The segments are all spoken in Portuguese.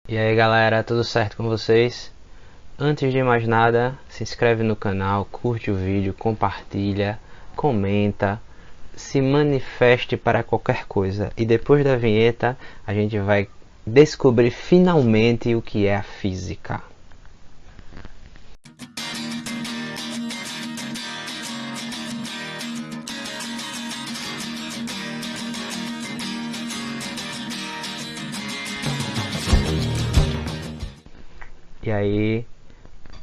E aí galera, tudo certo com vocês? Antes de mais nada, se inscreve no canal, curte o vídeo, compartilha, comenta, se manifeste para qualquer coisa. E depois da vinheta, a gente vai descobrir finalmente o que é a física. E aí,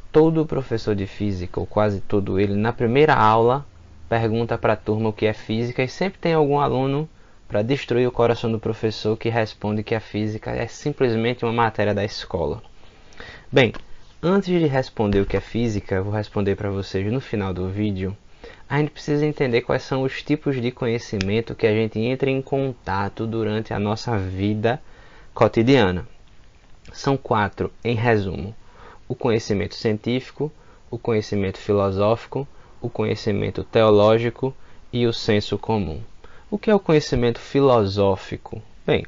todo professor de física, ou quase todo ele, na primeira aula, pergunta para a turma o que é física e sempre tem algum aluno para destruir o coração do professor que responde que a física é simplesmente uma matéria da escola. Bem, antes de responder o que é física, eu vou responder para vocês no final do vídeo. A gente precisa entender quais são os tipos de conhecimento que a gente entra em contato durante a nossa vida cotidiana. São 4, em resumo: o conhecimento científico, o conhecimento filosófico, o conhecimento teológico e o senso comum. O que é o conhecimento filosófico? Bem,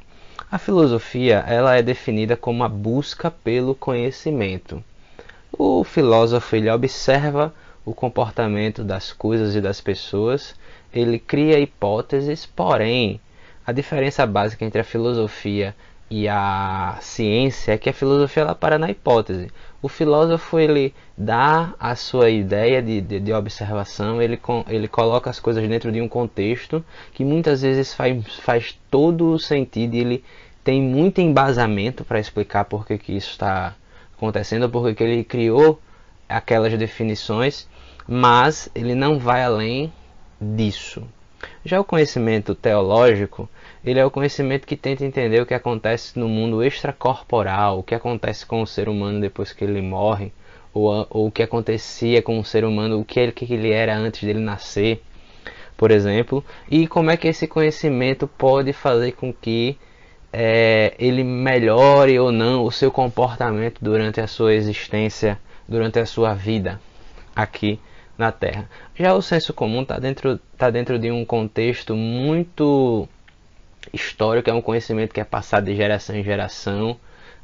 a filosofia ela é definida como a busca pelo conhecimento. O filósofo ele observa o comportamento das coisas e das pessoas, ele cria hipóteses, porém, a diferença básica entre a filosofia e a ciência é que a filosofia ela para na hipótese. O filósofo ele dá a sua ideia de observação, ele coloca as coisas dentro de um contexto que muitas vezes faz todo o sentido e ele tem muito embasamento para explicar por que isso está acontecendo, porque ele criou aquelas definições, mas ele não vai além disso. Já o conhecimento teológico, ele é o conhecimento que tenta entender o que acontece no mundo extracorporal, o que acontece com o ser humano depois que ele morre, ou o que acontecia com o ser humano, o que ele era antes dele nascer, por exemplo, e como é que esse conhecimento pode fazer com que ele melhore ou não o seu comportamento durante a sua existência, durante a sua vida aqui na Terra. Já o senso comum tá dentro de um contexto muito histórico, é um conhecimento que é passado de geração em geração.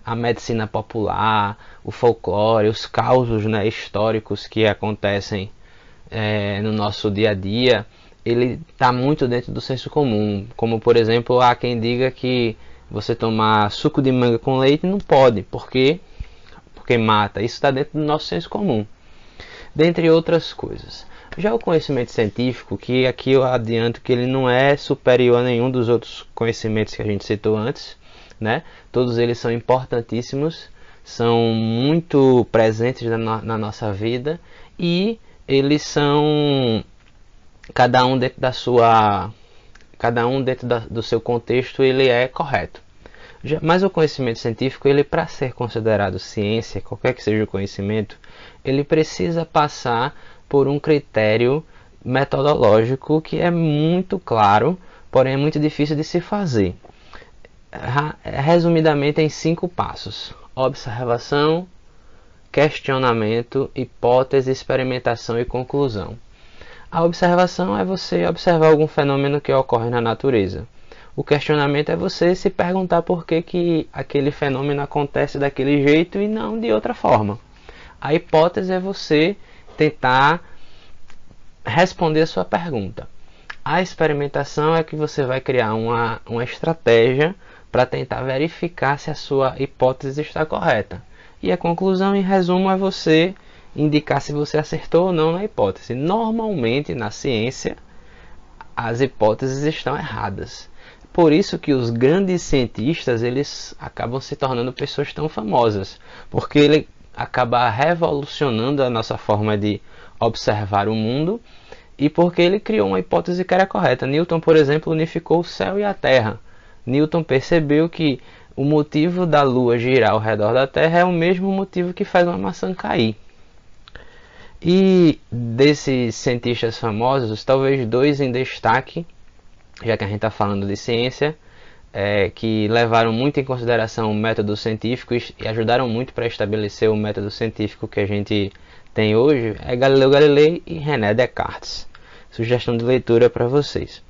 A medicina popular, o folclore, os causos, né, históricos que acontecem no nosso dia a dia, ele está muito dentro do senso comum. Como, por exemplo, há quem diga que você tomar suco de manga com leite não pode, porque mata. Isso está dentro do nosso senso comum, dentre outras coisas. Já o conhecimento científico, que aqui eu adianto que ele não é superior a nenhum dos outros conhecimentos que a gente citou antes, né? Todos eles são importantíssimos, são muito presentes na nossa vida e eles são cada um dentro do seu contexto ele é correto. Mas o conhecimento científico, ele para ser considerado ciência, qualquer que seja o conhecimento, ele precisa passar por um critério metodológico que é muito claro, porém é muito difícil de se fazer. Resumidamente em 5 passos: observação, questionamento, hipótese, experimentação e conclusão. A observação é você observar algum fenômeno que ocorre na natureza. O questionamento é você se perguntar por que aquele fenômeno acontece daquele jeito e não de outra forma. A hipótese é você tentar responder a sua pergunta. A experimentação é que você vai criar uma estratégia para tentar verificar se a sua hipótese está correta. E a conclusão, em resumo, é você indicar se você acertou ou não na hipótese. Normalmente, na ciência, as hipóteses estão erradas. Por isso que os grandes cientistas eles acabam se tornando pessoas tão famosas, porque ele acaba revolucionando a nossa forma de observar o mundo e porque ele criou uma hipótese que era correta. Newton, por exemplo, unificou o céu e a terra. Newton percebeu que o motivo da Lua girar ao redor da Terra é o mesmo motivo que faz uma maçã cair. E desses cientistas famosos, talvez 2 em destaque, já que a gente está falando de ciência, que levaram muito em consideração o método científico e ajudaram muito para estabelecer o método científico que a gente tem hoje, é Galileu Galilei e René Descartes. Sugestão de leitura para vocês.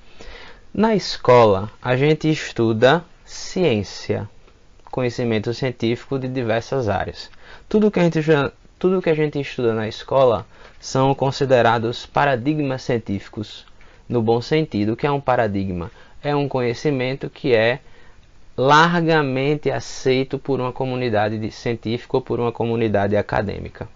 Na escola, a gente estuda ciência. conhecimento científico de diversas áreas. Tudo que a gente estuda na escola são considerados paradigmas científicos, no bom sentido. O que é um paradigma? É um conhecimento que é largamente aceito por uma comunidade científica ou por uma comunidade acadêmica.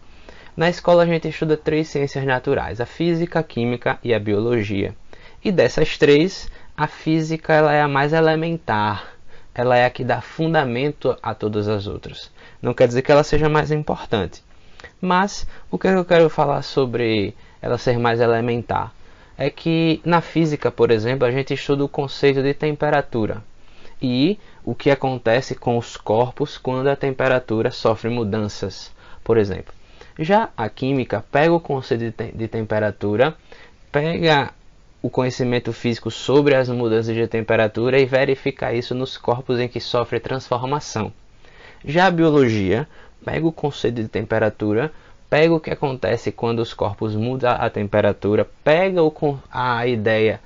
Na escola a gente estuda 3 ciências naturais, a física, a química e a biologia. E dessas 3, a física ela é a mais elementar, ela é a que dá fundamento a todas as outras. Não quer dizer que ela seja mais importante, mas o que eu quero falar sobre ela ser mais elementar é que na física, por exemplo, a gente estuda o conceito de temperatura e o que acontece com os corpos quando a temperatura sofre mudanças, por exemplo. Já a química pega o conceito de temperatura, pega o conhecimento físico sobre as mudanças de temperatura e verifica isso nos corpos em que sofre transformação. Já a biologia pega o conceito de temperatura, pega o que acontece quando os corpos mudam a temperatura, pega a ideia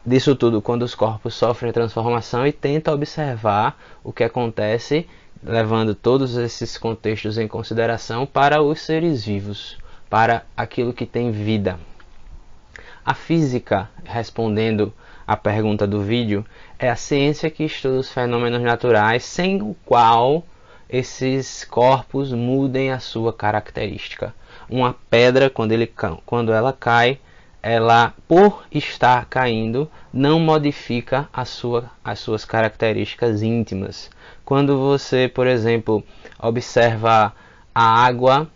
disso tudo quando os corpos sofrem transformação e tenta observar o que acontece, levando todos esses contextos em consideração para os seres vivos, para aquilo que tem vida. A física, respondendo à pergunta do vídeo, é a ciência que estuda os fenômenos naturais sem o qual esses corpos mudem a sua característica. Uma pedra, quando ela cai, ela, por estar caindo, não modifica as suas características íntimas. Quando você, por exemplo, observa a água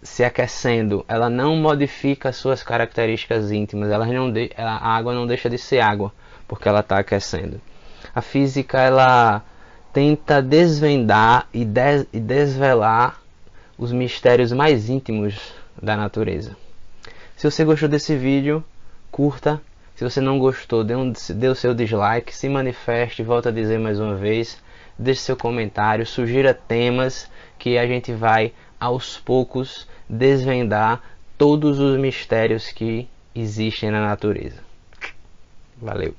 se aquecendo, ela não modifica as suas características íntimas, a água não deixa de ser água, porque ela está aquecendo. A física ela tenta desvendar e desvelar os mistérios mais íntimos da natureza. Se você gostou desse vídeo, curta. Se você não gostou, dê o seu dislike, se manifeste, volto a dizer mais uma vez, deixe seu comentário, sugira temas que a gente vai aos poucos desvendar todos os mistérios que existem na natureza. Valeu!